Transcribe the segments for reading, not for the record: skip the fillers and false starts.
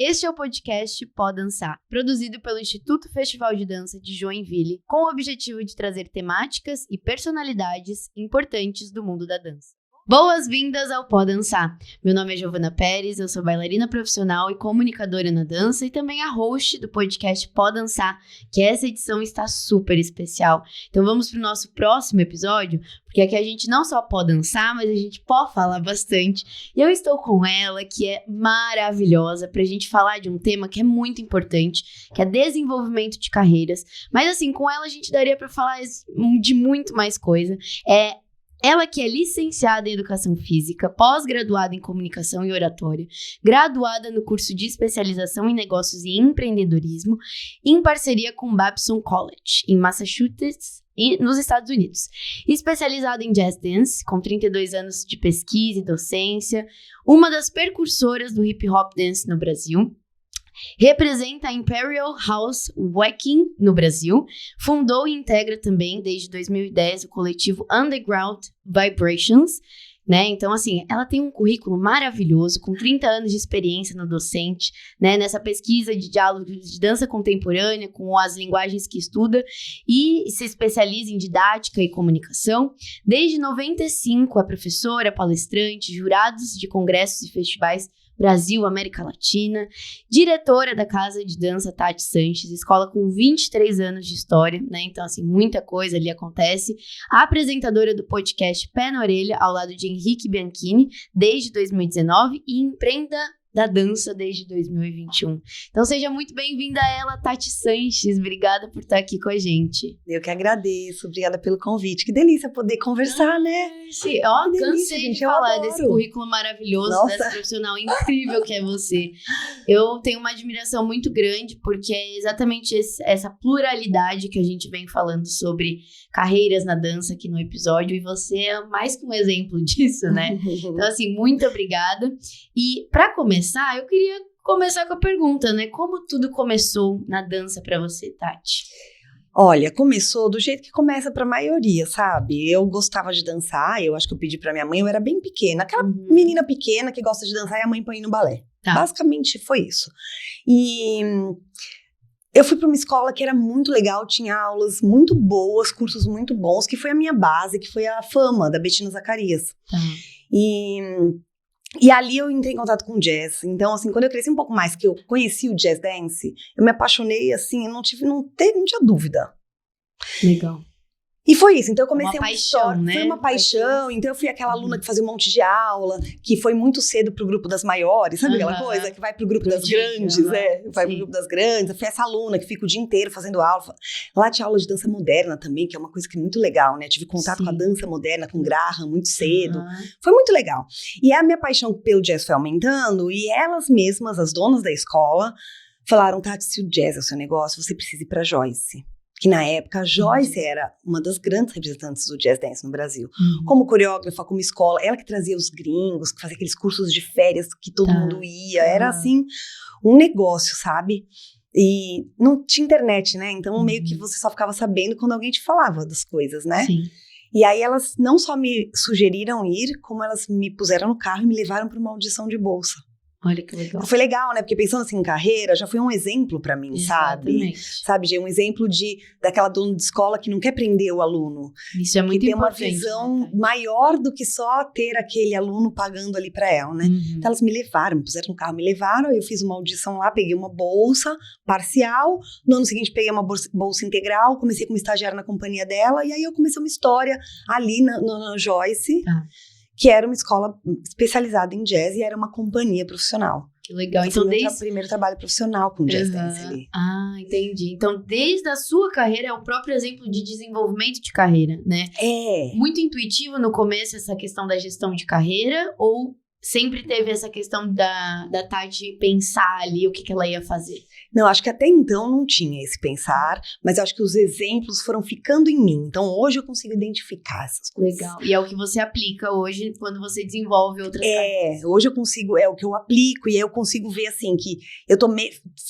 Este é o podcast Pó Dançar, produzido pelo Instituto Festival de Dança de Joinville, com o objetivo de trazer temáticas e personalidades importantes do mundo da dança. Boas-vindas ao Pó Dançar! Meu nome é Giovana Pérez, eu sou bailarina profissional e comunicadora na dança e também a host do podcast Pó Dançar, que essa edição está super especial. Então vamos para o nosso próximo episódio, porque aqui a gente não só pode dançar, mas a gente pode falar bastante. E eu estou com ela, que é maravilhosa, para a gente falar de um tema que é muito importante, que é desenvolvimento de carreiras. Mas assim, com ela a gente daria para falar de muito mais coisa. Ela que é licenciada em Educação Física, pós-graduada em Comunicação e Oratória, graduada no curso de especialização em Negócios e Empreendedorismo, em parceria com o Babson College, em Massachusetts, nos Estados Unidos. Especializada em Jazz Dance, com 32 anos de pesquisa e docência, uma das precursoras do Hip Hop Dance no Brasil. Representa a Imperial House Whacking no Brasil, fundou e integra também, desde 2010, o coletivo Underground Vibrations, né? Então, assim, ela tem um currículo maravilhoso, com 30 anos de experiência no docente, né? Nessa pesquisa de diálogos de dança contemporânea, com as linguagens que estuda, e se especializa em didática e comunicação. Desde 95, é professora, palestrante, jurados de congressos e festivais Brasil, América Latina, diretora da Casa de Dança Tati Sanches, escola com 23 anos de história, né? Então, assim, muita coisa ali acontece. Apresentadora do podcast Pé na Orelha, ao lado de Henrique Bianchini, desde 2019, e Empreenda da Dança desde 2021. Então, seja muito bem-vinda a ela, Tati Sanches. Obrigada por estar aqui com a gente. Eu que agradeço. Obrigada pelo convite. Que delícia poder conversar, né? Sim, ó, cansei de falar desse currículo maravilhoso, dessa profissional incrível que é você. Eu tenho uma admiração muito grande, porque é exatamente essa pluralidade que a gente vem falando sobre carreiras na dança aqui no episódio, e você é mais que um exemplo disso, né? Então, assim, muito obrigada. E para começar, eu queria começar com a pergunta, né? Como tudo começou na dança pra você, Tati? Olha, começou do jeito que começa pra maioria, sabe? Eu gostava de dançar, eu acho que eu pedi pra minha mãe, eu era bem pequena, aquela menina pequena que gosta de dançar e a mãe põe no balé. Tá. Basicamente foi isso. E eu fui pra uma escola que era muito legal, tinha aulas muito boas, cursos muito bons, que foi a minha base, que foi a Fama, da Bettina Zacarias. Tá. E ali eu entrei em contato com jazz. Então, assim, quando eu cresci um pouco mais, que eu conheci o jazz dance, eu me apaixonei, assim, eu não tinha dúvida. Legal. E foi isso, então eu comecei uma paixão, né? Foi uma paixão, então eu fui aquela aluna que fazia um monte de aula, que foi muito cedo pro grupo das maiores, sabe aquela coisa? Que vai pro grupo das grandes, vai pro grupo das grandes. Eu fui essa aluna que fica o dia inteiro fazendo aula. Lá tinha aula de dança moderna também, que é uma coisa que é muito legal, né? Tive contato com a dança moderna, com Graham, muito cedo. Foi muito legal. E a minha paixão pelo jazz foi aumentando, e elas mesmas, as donas da escola, falaram: Tati, se o jazz é o seu negócio, você precisa ir pra Joyce. Que na época a Joyce era uma das grandes representantes do jazz dance no Brasil. Como coreógrafa, como escola, ela que trazia os gringos, que fazia aqueles cursos de férias que todo mundo ia. Era assim, um negócio, sabe? E não tinha internet, né? Então meio que você só ficava sabendo quando alguém te falava das coisas, né? Sim. E aí elas não só me sugeriram ir, como elas me puseram no carro e me levaram para uma audição de bolsa. Olha que legal. Foi legal, né? Porque pensando assim em carreira, já foi um exemplo pra mim, sabe? Já um exemplo daquela dona de escola que não quer prender o aluno. Isso é muito importante. Que tem uma visão maior do que só ter aquele aluno pagando ali pra ela, né? Então elas me levaram, me puseram no carro, me levaram, eu fiz uma audição lá, peguei uma bolsa parcial, no ano seguinte peguei uma bolsa integral, comecei como estagiária na companhia dela, e aí eu comecei uma história ali na Joyce, que era uma escola especializada em jazz e era uma companhia profissional. Que legal. Então, desde o primeiro trabalho profissional com jazz dance ali. Ah, entendi. Então, desde a sua carreira, é o próprio exemplo de desenvolvimento de carreira, né? É. Muito intuitivo no começo essa questão da gestão de carreira, ou sempre teve essa questão da Tati pensar ali o que ela ia fazer? Não, acho que até então não tinha esse pensar, mas acho que os exemplos foram ficando em mim. Então, hoje eu consigo identificar essas coisas. Legal. E é o que você aplica hoje quando você desenvolve outras carreiras. Hoje eu consigo, é o que eu aplico, e aí eu consigo ver, assim, que eu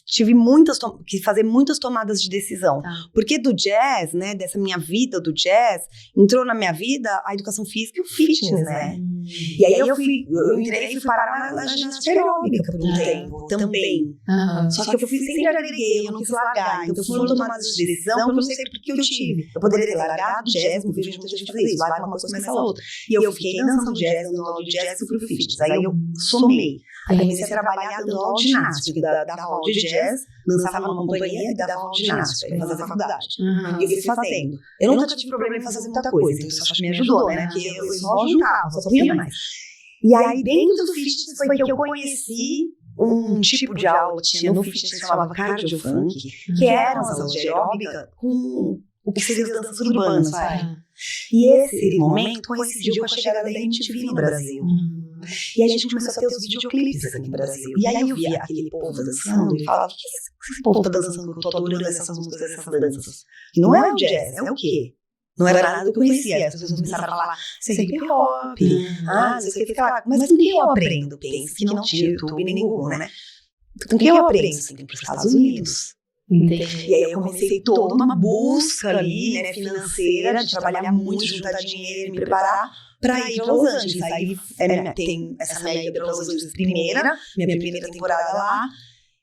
tive que fazer muitas tomadas de decisão. Tá. Porque do jazz, né, dessa minha vida do jazz, entrou na minha vida a educação física e o fitness, né? E aí eu entrei e fui parar na ginástica aeróbica por um tempo também. Só que eu sempre agreguei, eu não quis largar. Então eu fui tomar essa decisão, eu não sei por que eu tive. Eu poderia ter largado o jazz, não vejo muita gente fazer isso, larga uma coisa, começa a outra. E eu fiquei dançando jazz, dando aula de jazz e fui pro fitness. Aí eu somei. Aí comecei a trabalhar dando aula de ginástica, dava aula de jazz, dançava numa companhia e dava aula de ginástica, ia fazer a faculdade. E eu fui fazendo. Eu nunca tive problema em fazer muita coisa, então isso acho que me ajudou, né? Porque eu só juntava, só punha mais. E aí dentro do fitness foi que eu conheci um tipo de aula que tinha no fitness que chamava cardio funk, que eram as aulas de aeróbica com o que seriam as danças urbanas, sabe? E esse momento coincidiu com a chegada da MTV no Brasil. E aí a gente começou a ter os videoclipes aqui no Brasil. E aí eu via aquele povo dançando e falava, o que esse povo tá dançando? Eu tô adorando essas músicas, essas danças. Que não é o jazz, é o quê? Não era nada que eu conhecia. As pessoas começaram a falar, isso é hip hop. Não sei o que lá. Mas com que eu aprendo? Pensa que não tinha YouTube nem Google, né? Com que eu aprendo? Você tem que ir para os Estados Unidos. Entendi. E aí eu comecei toda uma busca ali, né, financeira, de trabalhar muito, de juntar dinheiro, me preparar para ir para Los Angeles. Aí tem essa minha ida para Los Angeles minha primeira temporada lá.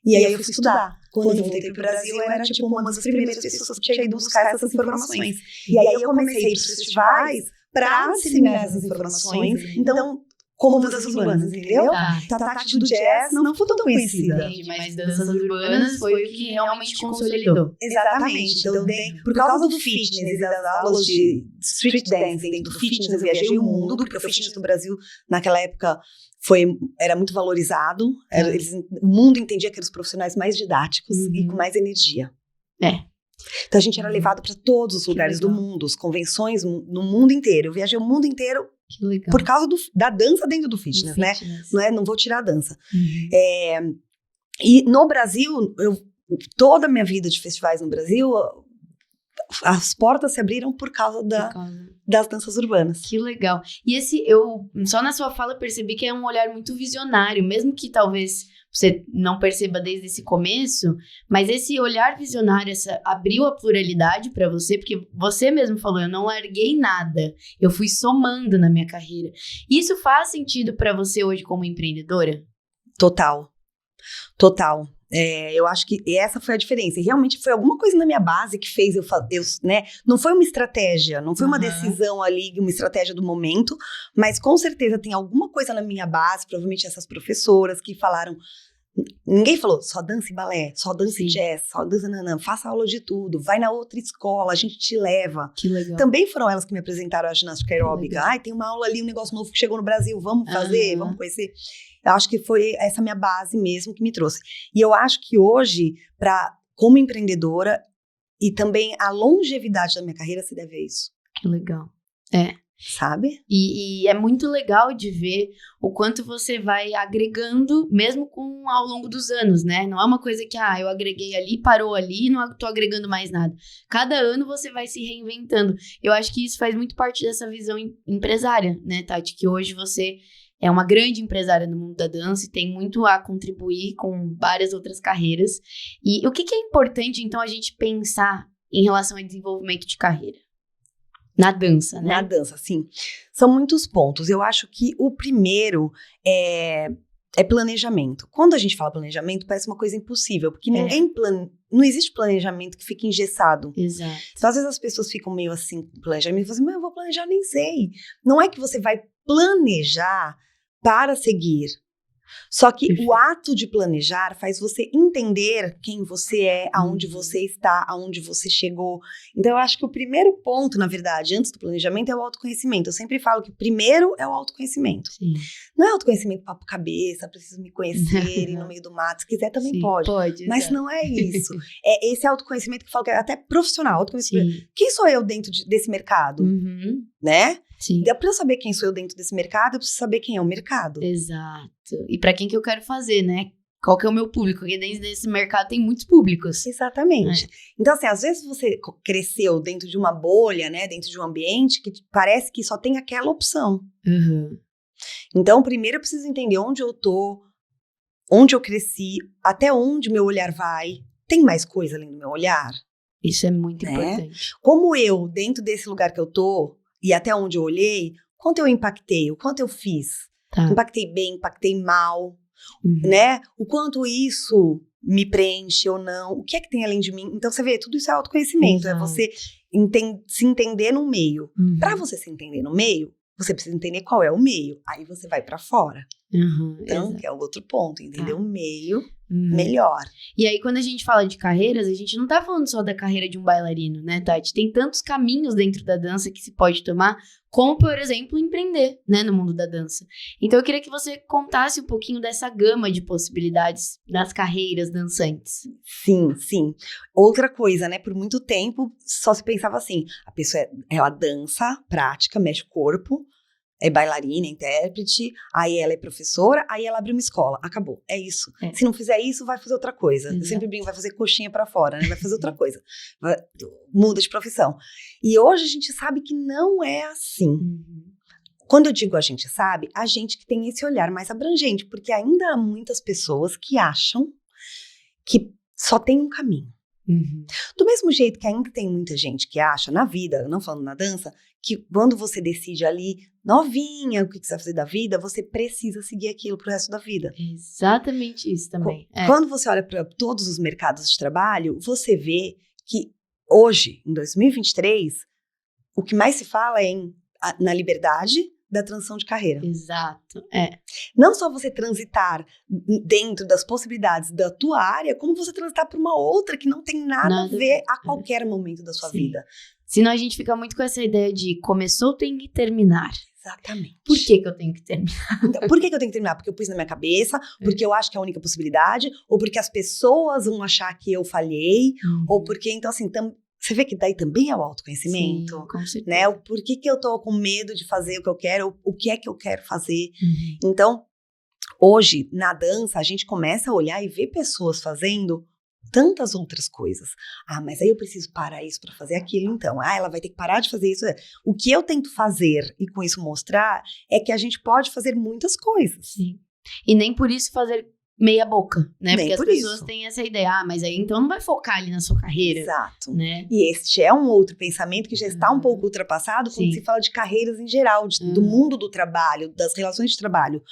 E aí eu fui estudar. Quando eu voltei para o Brasil, eu era tipo uma das primeiras pessoas que tinha ido buscar essas informações. E aí eu comecei a ir para os festivais para disseminar essas informações. Então, como danças urbanas, entendeu? Então, a Tati do jazz não foi tão conhecida. Mas danças urbanas foi o que realmente consolidou. Exatamente. Então, por causa do fitness e das aulas de street dance dentro do fitness, eu viajei o mundo, porque o fitness no Brasil, naquela época, era muito valorizado. O mundo entendia que eram os profissionais mais didáticos e com mais energia. Então, a gente era levado para todos os lugares do mundo, as convenções no mundo inteiro. Eu viajei o mundo inteiro. Que legal. Por causa da dança dentro do fitness, né? Não vou tirar a dança. E no Brasil, toda a minha vida de festivais no Brasil, as portas se abriram por causa das danças urbanas. Que legal. E eu só na sua fala percebi que é um olhar muito visionário, mesmo que talvez você não perceba desde esse começo, mas esse olhar visionário abriu a pluralidade para você, porque você mesmo falou, eu não larguei nada, eu fui somando na minha carreira. Isso faz sentido para você hoje como empreendedora? Total. Eu acho que essa foi a diferença. E realmente foi alguma coisa na minha base que fez eu né? Não foi uma estratégia, não foi uma decisão ali, uma estratégia do momento, mas com certeza tem alguma coisa na minha base, provavelmente essas professoras que falaram. Ninguém falou só dança e balé, só dança e jazz, só dança, não, faça aula de tudo, vai na outra escola, a gente te leva. Que legal. Também foram elas que me apresentaram a ginástica aeróbica. Tem uma aula ali, um negócio novo que chegou no Brasil, vamos fazer, vamos conhecer. Eu acho que foi essa minha base mesmo que me trouxe. E eu acho que hoje, como empreendedora, e também a longevidade da minha carreira se deve a isso. Que legal. Sabe? E é muito legal de ver o quanto você vai agregando, mesmo ao longo dos anos, né? Não é uma coisa que, eu agreguei ali, parou ali, não tô agregando mais nada. Cada ano você vai se reinventando. Eu acho que isso faz muito parte dessa visão empresária, né, Tati? Que hoje você é uma grande empresária no mundo da dança e tem muito a contribuir com várias outras carreiras. E o que é importante, então, a gente pensar em relação ao desenvolvimento de carreira? Na dança, né? Na dança, sim. São muitos pontos. Eu acho que o primeiro é planejamento. Quando a gente fala planejamento, parece uma coisa impossível, porque não existe planejamento que fique engessado. Exato. Então, às vezes as pessoas ficam meio assim, planejamento, e falam assim, mas eu vou planejar, nem sei. Não é que você vai planejar para seguir. Só que o ato de planejar faz você entender quem você é, aonde você está, aonde você chegou. Então, eu acho que o primeiro ponto, na verdade, antes do planejamento, é o autoconhecimento. Eu sempre falo que o primeiro é o autoconhecimento. Sim. Não é autoconhecimento papo cabeça, preciso me conhecer, ir no meio do mato. Se quiser, também pode. Mas não é isso. É esse autoconhecimento que eu falo que é até profissional. Autoconhecimento. Quem sou eu dentro desse mercado? Né? Sim. Para eu saber quem sou eu dentro desse mercado, eu preciso saber quem é o mercado. Exato. E para quem que eu quero fazer, né? Qual que é o meu público? Porque dentro desse mercado tem muitos públicos. Exatamente. Então, assim, às vezes você cresceu dentro de uma bolha, né? Dentro de um ambiente que parece que só tem aquela opção. Então, primeiro eu preciso entender onde eu tô, onde eu cresci, até onde meu olhar vai. Tem mais coisa além do meu olhar? Isso é muito importante. Como eu, dentro desse lugar que eu tô, e até onde eu olhei, quanto eu impactei, o quanto eu fiz. Tá. Impactei bem, impactei mal, Uhum. né? O quanto isso me preenche ou não, o que é que tem além de mim. Então, você vê, tudo isso é autoconhecimento, Exato. é você se entender no meio. Uhum. Para você se entender no meio, você precisa entender qual é o meio. Aí você vai para fora. Uhum, Então, exato. que é o outro ponto, entender Tá. o meio Uhum. melhor. E aí, quando a gente fala de carreiras, a gente não tá falando só da carreira de um bailarino, né, Tati? Tem tantos caminhos dentro da dança que se pode tomar, como, por exemplo, empreender, né, no mundo da dança. Então, eu queria que você contasse um pouquinho dessa gama de possibilidades das carreiras dançantes. Sim. Outra coisa, né? Por muito tempo, só se pensava assim, a pessoa, ela dança, prática, mexe o corpo, é bailarina, intérprete, aí ela é professora, aí ela abre uma escola. Acabou, é isso. É. Se não fizer isso, vai fazer outra coisa. Exato. Eu sempre brinco, vai fazer coxinha pra fora, né? Vai fazer outra coisa. Muda de profissão. E hoje a gente sabe que não é assim. Uhum. Quando eu digo a gente sabe, a gente que tem esse olhar mais abrangente, porque ainda há muitas pessoas que acham que só tem um caminho. Uhum. Do mesmo jeito que ainda tem muita gente que acha na vida, não falando na dança, que quando você decide ali, novinha, o que você vai fazer da vida, você precisa seguir aquilo pro resto da vida. Exatamente isso também. Quando você olha para todos os mercados de trabalho, você vê que hoje, em 2023, o que mais se fala é na liberdade da transição de carreira. Exato. Não só você transitar dentro das possibilidades da tua área, como você transitar para uma outra que não tem nada a ver a qualquer momento da sua vida. Senão a gente fica muito com essa ideia de começou, tem que terminar. Exatamente. Por que eu tenho que terminar? Então, por que eu tenho que terminar? Porque eu pus na minha cabeça, porque eu acho que é a única possibilidade, ou porque as pessoas vão achar que eu falhei, ou porque, então assim, você vê que daí também é o autoconhecimento, sim, com certeza. né? Por que eu tô com medo de fazer o que eu quero, o que é que eu quero fazer. Uhum. Então, hoje, na dança, a gente começa a olhar e ver pessoas fazendo tantas outras coisas. Ah, mas aí eu preciso parar isso para fazer aquilo, então. Ah, ela vai ter que parar de fazer isso. O que eu tento fazer e com isso mostrar é que a gente pode fazer muitas coisas. Sim. E nem por isso fazer meia boca, né? Nem porque as por pessoas isso. têm essa ideia, mas aí então não vai focar ali na sua carreira. Exato. Né? E este é um outro pensamento que já está um pouco ultrapassado quando se fala de carreiras em geral, do mundo do trabalho, das relações de trabalho.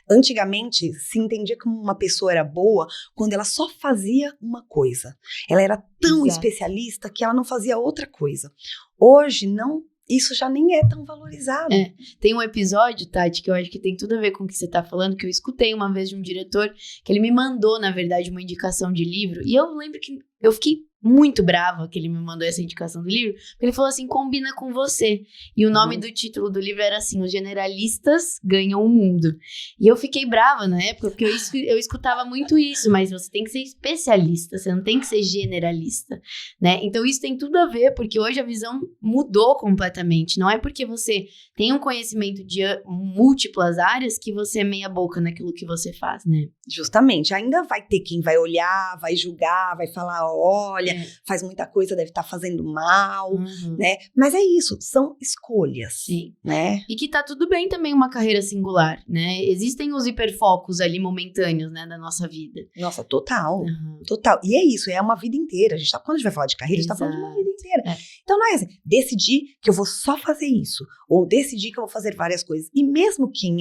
Antigamente, se entendia como uma pessoa era boa quando ela só fazia uma coisa. Ela era tão especialista que ela não fazia outra coisa. Hoje, não. Isso já nem é tão valorizado. Tem um episódio, Tati, que eu acho que tem tudo a ver com o que você tá falando, que eu escutei uma vez de um diretor, que ele me mandou, na verdade, uma indicação de livro, e eu lembro que eu fiquei muito brava que ele me mandou essa indicação do livro, porque ele falou assim, combina com você. E o nome do título do livro era assim, Os Generalistas Ganham o Mundo. E eu fiquei brava na época, porque eu escutava muito isso, mas você tem que ser especialista, você não tem que ser generalista, né? Então isso tem tudo a ver, porque hoje a visão mudou completamente. Não é porque você tem um conhecimento de múltiplas áreas que você é meia boca naquilo que você faz, né? Justamente. Ainda vai ter quem vai olhar, vai julgar, vai falar, olha, faz muita coisa, deve estar fazendo mal, né? Mas é isso, são escolhas, né? E que tá tudo bem também uma carreira singular, né? Existem os hiperfocos ali momentâneos, né, da nossa vida. Nossa, total, total. E é isso, é uma vida inteira. Quando a gente vai falar de carreira, a gente tá falando de uma vida inteira. Então não é assim, decidir que eu vou só fazer isso, ou decidir que eu vou fazer várias coisas. E mesmo quem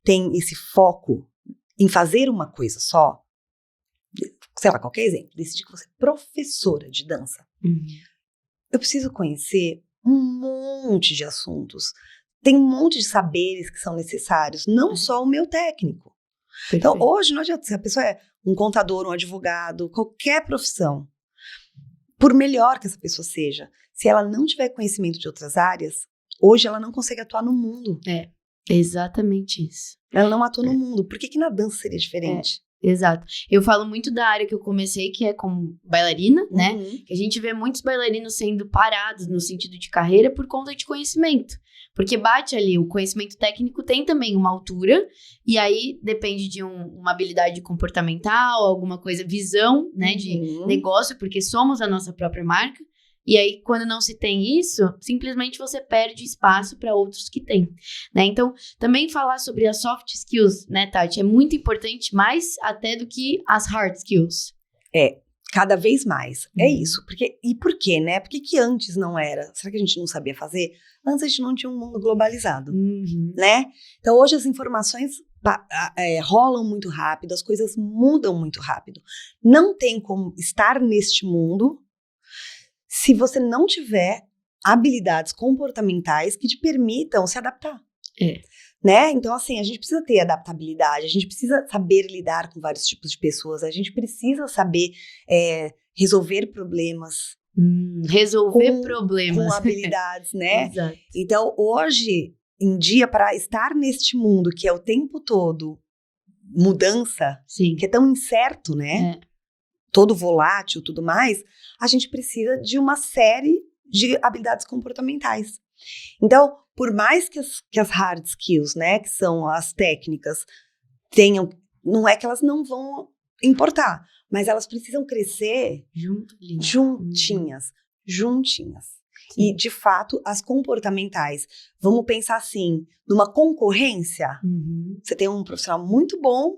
tem esse foco em fazer uma coisa só, sei lá, qualquer exemplo, decidir que você é professora de dança. Eu preciso conhecer um monte de assuntos. Tem um monte de saberes que são necessários, não só o meu técnico. Perfeito. Então, hoje, não adianta, se a pessoa é um contador, um advogado, qualquer profissão, por melhor que essa pessoa seja, se ela não tiver conhecimento de outras áreas, hoje ela não consegue atuar no mundo. É, exatamente isso. Ela não atua no mundo. Por que na dança seria diferente? Exato. Eu falo muito da área que eu comecei, que é como bailarina, né? Que a gente vê muitos bailarinos sendo parados no sentido de carreira por conta de conhecimento. Porque bate ali, o conhecimento técnico tem também uma altura, e aí depende de uma habilidade comportamental, alguma coisa, visão, né, de negócio, porque somos a nossa própria marca. E aí, quando não se tem isso, simplesmente você perde espaço para outros que têm, né? Então, também falar sobre as soft skills, né, Tati, é muito importante, mais até do que as hard skills. Cada vez mais. É isso. E por quê, né? Por que antes não era? Será que a gente não sabia fazer? Antes a gente não tinha um mundo globalizado, né? Então hoje as informações rolam muito rápido, as coisas mudam muito rápido. Não tem como estar neste mundo se você não tiver habilidades comportamentais que te permitam se adaptar. Né? Então, assim, a gente precisa ter adaptabilidade, a gente precisa saber lidar com vários tipos de pessoas, a gente precisa saber resolver problemas. Com habilidades, né? Exato. Então, hoje em dia, para estar neste mundo que é o tempo todo mudança, Sim. que é tão incerto, né? Todo volátil, tudo mais, a gente precisa de uma série de habilidades comportamentais. Então, por mais que as hard skills, né, que são as técnicas, tenham, não é que elas não vão importar, mas elas precisam crescer juntinhas. Sim. E, de fato, as comportamentais, vamos pensar assim, numa concorrência, você tem um profissional muito bom,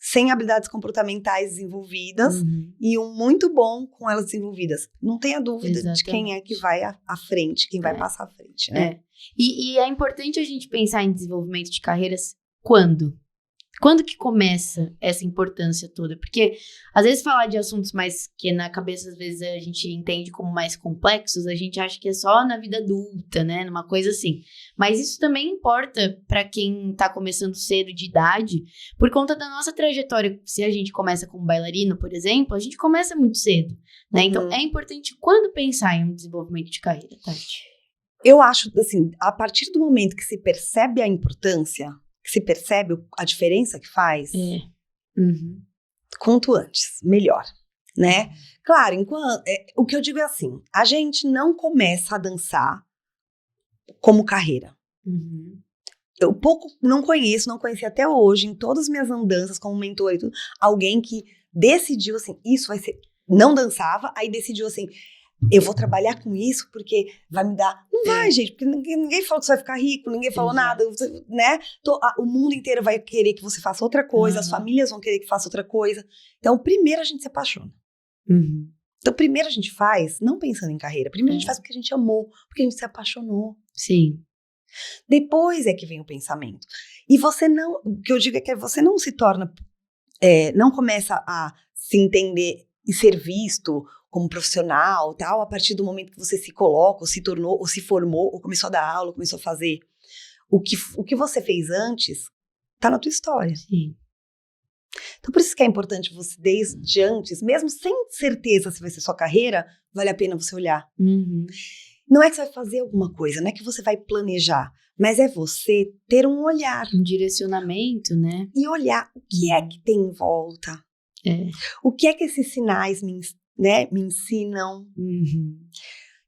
sem habilidades comportamentais desenvolvidas, e um muito bom com elas desenvolvidas. Não tenha dúvida de quem é que vai à frente, quem vai passar à frente, né? E é importante a gente pensar em desenvolvimento de carreiras quando? Quando que começa essa importância toda? Porque, às vezes, falar de assuntos mais que na cabeça, às vezes, a gente entende como mais complexos, a gente acha que é só na vida adulta, né? Numa coisa assim. Mas isso também importa para quem tá começando cedo de idade, por conta da nossa trajetória. Se a gente começa como bailarino, por exemplo, a gente começa muito cedo, né? Então, é importante quando pensar em um desenvolvimento de carreira, Tati? Eu acho, assim, a partir do momento que se percebe a importância, que se percebe a diferença que faz, quanto antes, melhor, né? Claro, o que eu digo é assim, a gente não começa a dançar como carreira. Eu não conheci até hoje, em todas as minhas andanças como mentor e tudo, alguém que decidiu assim, isso vai ser, não dançava, aí decidiu assim, eu vou trabalhar com isso porque vai me dar... Não vai, gente, porque ninguém falou que você vai ficar rico, ninguém falou nada, né? O mundo inteiro vai querer que você faça outra coisa, as famílias vão querer que faça outra coisa. Então, primeiro a gente se apaixona. Então, primeiro a gente faz, não pensando em carreira, primeiro a gente faz porque a gente amou, porque a gente se apaixonou. Sim. Depois é que vem o pensamento. E você não... O que eu digo é que você não se torna... não começa a se entender e ser visto como profissional, tal, a partir do momento que você se coloca, ou se tornou, ou se formou, ou começou a dar aula, ou começou a fazer. O que você fez antes, tá na tua história. Sim. Então, por isso que é importante você, desde antes, mesmo sem certeza se vai ser sua carreira, vale a pena você olhar. Não é que você vai fazer alguma coisa, não é que você vai planejar, mas é você ter um olhar. Um direcionamento, né? E olhar o que é que tem em volta. O que é que esses sinais me ensinam.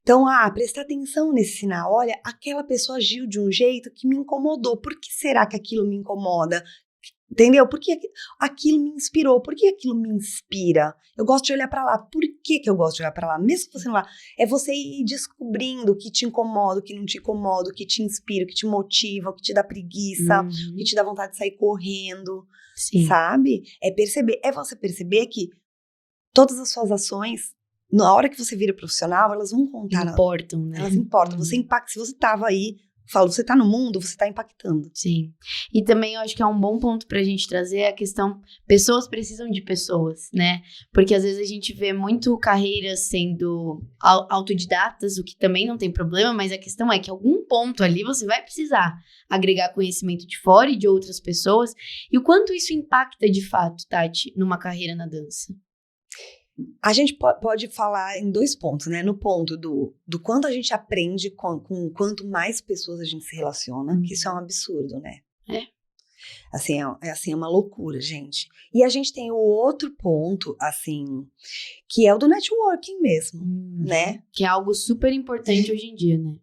Então, prestar atenção nesse sinal. Olha, aquela pessoa agiu de um jeito que me incomodou. Por que será que aquilo me incomoda? Entendeu? Por que aquilo me inspirou? Por que aquilo me inspira? Eu gosto de olhar pra lá. Por que eu gosto de olhar pra lá? Mesmo que você não vá. É você ir descobrindo o que te incomoda, o que não te incomoda, o que te inspira, o que te motiva, o que te dá preguiça, o que te dá vontade de sair correndo. Sim. Sabe? É você perceber que todas as suas ações, na hora que você vira profissional, elas vão contar. Importam, né? Elas importam. Você impacta. Se você estava aí, você está no mundo, você está impactando. Sim. E também eu acho que é um bom ponto pra gente trazer a questão, pessoas precisam de pessoas, né? Porque às vezes a gente vê muito carreiras sendo autodidatas, o que também não tem problema, mas a questão é que algum ponto ali você vai precisar agregar conhecimento de fora e de outras pessoas. E o quanto isso impacta de fato, Tati, numa carreira na dança? A gente pode falar em 2 pontos, né? No ponto do quanto a gente aprende com quanto mais pessoas a gente se relaciona, que isso é um absurdo, né? Assim, é uma loucura, gente. E a gente tem o outro ponto, assim, que é o do networking mesmo, né? Que é algo super importante hoje em dia, né?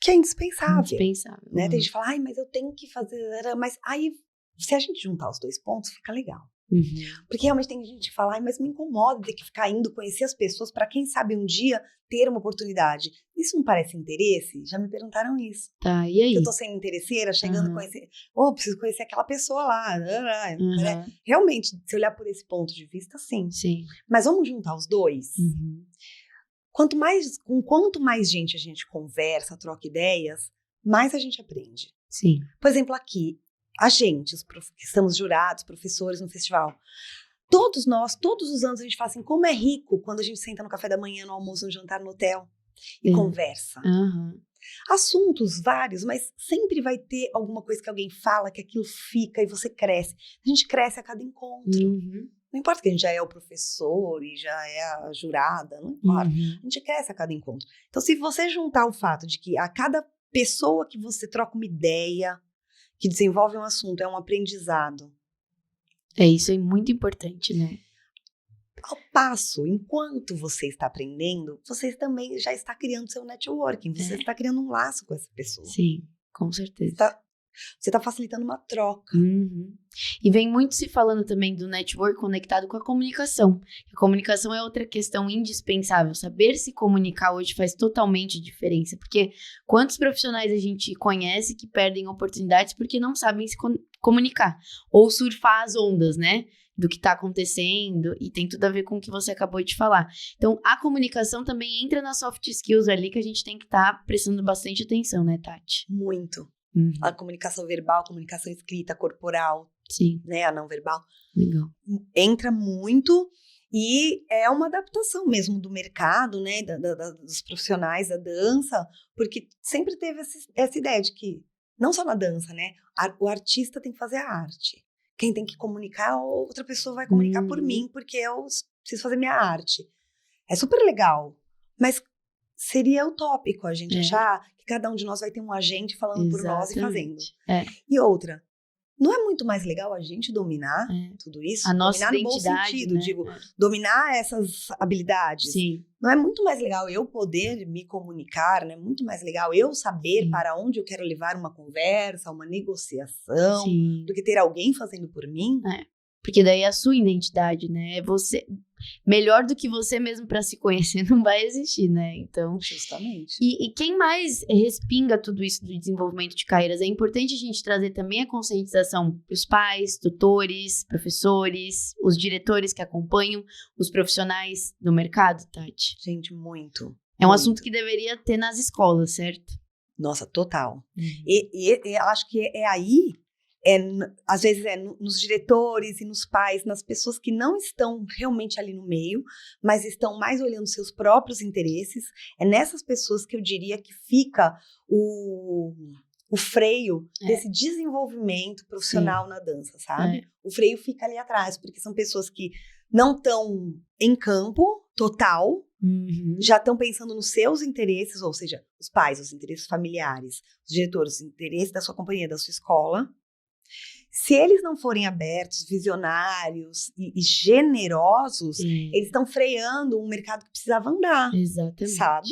Que é indispensável. Indispensável. Né? Tem gente que fala, mas eu tenho que fazer... Mas aí, se a gente juntar os 2 pontos, fica legal. Porque realmente tem gente que fala, mas me incomoda ter que ficar indo conhecer as pessoas para quem sabe um dia ter uma oportunidade. Isso não parece interesse? Já me perguntaram isso. Tá, e aí? Que eu tô sendo interesseira, chegando a conhecer, preciso conhecer aquela pessoa lá. Realmente, se olhar por esse ponto de vista, sim. Mas vamos juntar os dois? Quanto mais gente a gente conversa, troca ideias, mais a gente aprende. Sim. Por exemplo, aqui, a gente, que estamos jurados, professores no festival, todos os anos a gente fala assim, como é rico quando a gente senta no café da manhã, no almoço, no jantar, no hotel e conversa. Assuntos vários, mas sempre vai ter alguma coisa que alguém fala, que aquilo fica e você cresce. A gente cresce a cada encontro. Não importa que a gente já é o professor e já é a jurada, não importa. A gente cresce a cada encontro. Então, se você juntar o fato de que a cada pessoa que você troca uma ideia, que desenvolve um assunto, é um aprendizado. Isso é muito importante, né? Ao passo, enquanto você está aprendendo, você também já está criando seu networking. Você está criando um laço com essa pessoa. Sim, com certeza. Você está facilitando uma troca. E vem muito se falando também do network conectado com a comunicação. A comunicação é outra questão indispensável. Saber se comunicar hoje faz totalmente diferença. Porque quantos profissionais a gente conhece que perdem oportunidades porque não sabem se comunicar? Ou surfar as ondas, né? Do que está acontecendo. E tem tudo a ver com o que você acabou de falar. Então, a comunicação também entra nas soft skills ali que a gente tem que estar prestando bastante atenção, né, Tati? Muito. A comunicação verbal, comunicação escrita, corporal, né, a não verbal. Legal. Entra muito e é uma adaptação mesmo do mercado, né, dos profissionais da dança, porque sempre teve essa ideia de que, não só na dança, né, o artista tem que fazer a arte. Quem tem que comunicar, outra pessoa vai comunicar por mim, porque eu preciso fazer minha arte. É super legal, mas seria utópico a gente achar que cada um de nós vai ter um agente falando por nós e fazendo. E outra, não é muito mais legal a gente dominar tudo isso? A nossa dominar identidade, no bom sentido, né? digo, dominar essas habilidades. Sim. Não é muito mais legal eu poder me comunicar, não é muito mais legal eu saber para onde eu quero levar uma conversa, uma negociação, do que ter alguém fazendo por mim? Porque daí é a sua identidade, né? É você. Melhor do que você mesmo para se conhecer não vai existir, né? Então. Justamente. E quem mais respinga tudo isso do desenvolvimento de carreiras? É importante a gente trazer também a conscientização para os pais, tutores, professores, os diretores que acompanham, os profissionais do mercado, Tati. Gente, muito. É um assunto que deveria ter nas escolas, certo? Nossa, total. E acho que é aí. Às vezes nos diretores e nos pais, nas pessoas que não estão realmente ali no meio, mas estão mais olhando seus próprios interesses, é nessas pessoas que eu diria que fica o freio desse desenvolvimento profissional na dança, sabe? O freio fica ali atrás, porque são pessoas que não estão em campo total, já estão pensando nos seus interesses, ou seja, os pais, os interesses familiares, os diretores, os interesses da sua companhia, da sua escola. Se eles não forem abertos, visionários e generosos, eles estão freando um mercado que precisava andar. Exatamente. Sabe?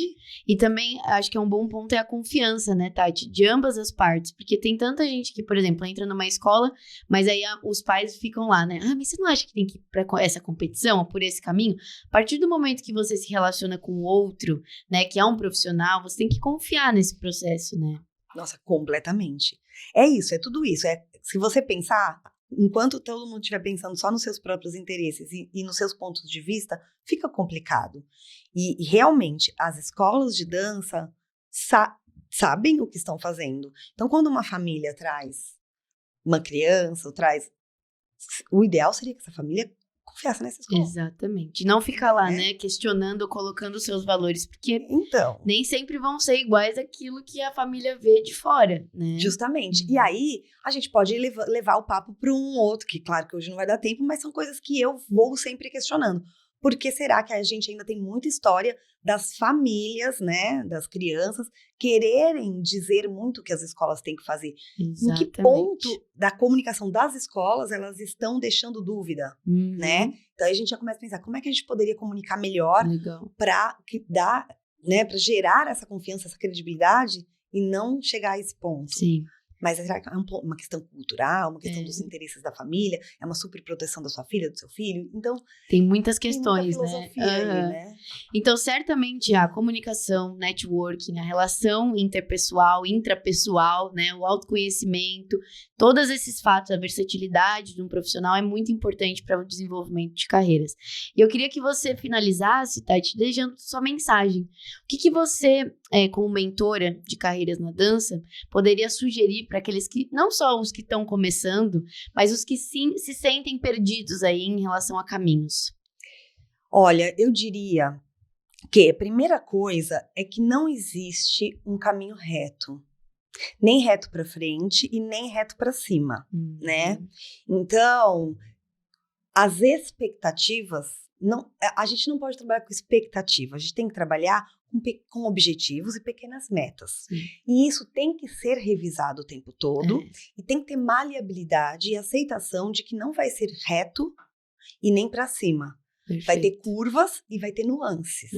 E também, acho que é um bom ponto a confiança, né, Tati? De ambas as partes. Porque tem tanta gente que, por exemplo, entra numa escola, mas aí os pais ficam lá, né? Mas você não acha que tem que ir pra essa competição, por esse caminho? A partir do momento que você se relaciona com o outro, né, que é um profissional, você tem que confiar nesse processo, né? Nossa, completamente. É isso, é tudo isso. Se você pensar, enquanto todo mundo estiver pensando só nos seus próprios interesses e nos seus pontos de vista, fica complicado. E realmente, as escolas de dança sabem o que estão fazendo. Então, quando uma família traz uma criança, ou traz... O ideal seria que essa família confiasse nessa escola. Exatamente. Não ficar lá, né, questionando ou colocando os seus valores, porque nem sempre vão ser iguais àquilo que a família vê de fora, né? Justamente. E aí, a gente pode levar o papo para um outro, que claro que hoje não vai dar tempo, mas são coisas que eu vou sempre questionando. Por que será que a gente ainda tem muita história das famílias, né, das crianças, quererem dizer muito o que as escolas têm que fazer? Exatamente. Em que ponto da comunicação das escolas elas estão deixando dúvida, né? Então aí a gente já começa a pensar, como é que a gente poderia comunicar melhor para gerar essa confiança, essa credibilidade e não chegar a esse ponto? Sim. Mas será que é uma questão cultural, uma questão dos interesses da família, é uma superproteção da sua filha, do seu filho? Então, tem muitas questões, tem muita filosofia aí, né? Então, certamente, a comunicação, networking, a relação interpessoal, intrapessoal, né, o autoconhecimento, todos esses fatos, a versatilidade de um profissional é muito importante para o desenvolvimento de carreiras. E eu queria que você finalizasse, Tati, deixando sua mensagem. O que você, como mentora de carreiras na dança, poderia sugerir para aqueles que, não só os que estão começando, mas os que sim se sentem perdidos aí em relação a caminhos? Olha, eu diria que a primeira coisa é que não existe um caminho reto. Nem reto para frente e nem reto para cima, né? Então, as expectativas, a gente não pode trabalhar com expectativa, a gente tem que trabalhar com objetivos e pequenas metas. E isso tem que ser revisado o tempo todo e tem que ter maleabilidade e aceitação de que não vai ser reto e nem para cima. Perfeito. Vai ter curvas e vai ter nuances.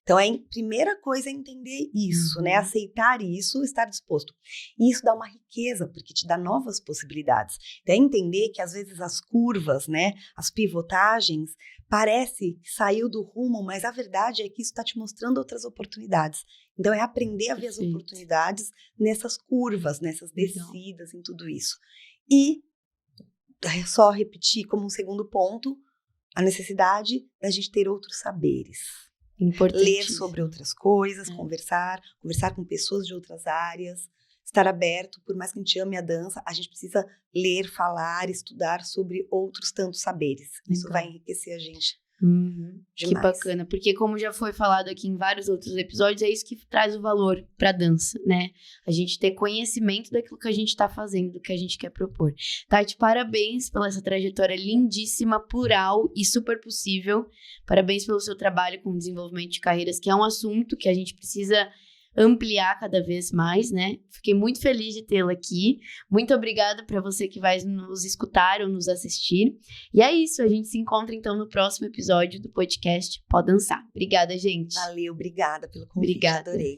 Então, a primeira coisa é entender isso, né? Aceitar isso, estar disposto. E isso dá uma riqueza, porque te dá novas possibilidades. Então, é entender que, às vezes, as curvas, né? As pivotagens, parece que saiu do rumo, mas a verdade é que isso está te mostrando outras oportunidades. Então, é aprender a ver as oportunidades nessas curvas, nessas descidas, em tudo isso. E, só repetir como um segundo ponto, a necessidade da gente ter outros saberes. Ler sobre outras coisas, conversar com pessoas de outras áreas, estar aberto, por mais que a gente ame a dança, a gente precisa ler, falar, estudar sobre outros tantos saberes. Isso vai enriquecer a gente. Que bacana, porque como já foi falado aqui em vários outros episódios, é isso que traz o valor pra dança, né? A gente ter conhecimento daquilo que a gente tá fazendo, do que a gente quer propor. Tati, parabéns pela essa trajetória lindíssima, plural e super possível. Parabéns pelo seu trabalho com o desenvolvimento de carreiras, que é um assunto que a gente precisa ampliar cada vez mais, né? Fiquei muito feliz de tê-la aqui. Muito obrigada para você que vai nos escutar ou nos assistir. E é isso, a gente se encontra então no próximo episódio do podcast Pode Dançar. Obrigada, gente. Valeu, obrigada pelo convite, adorei.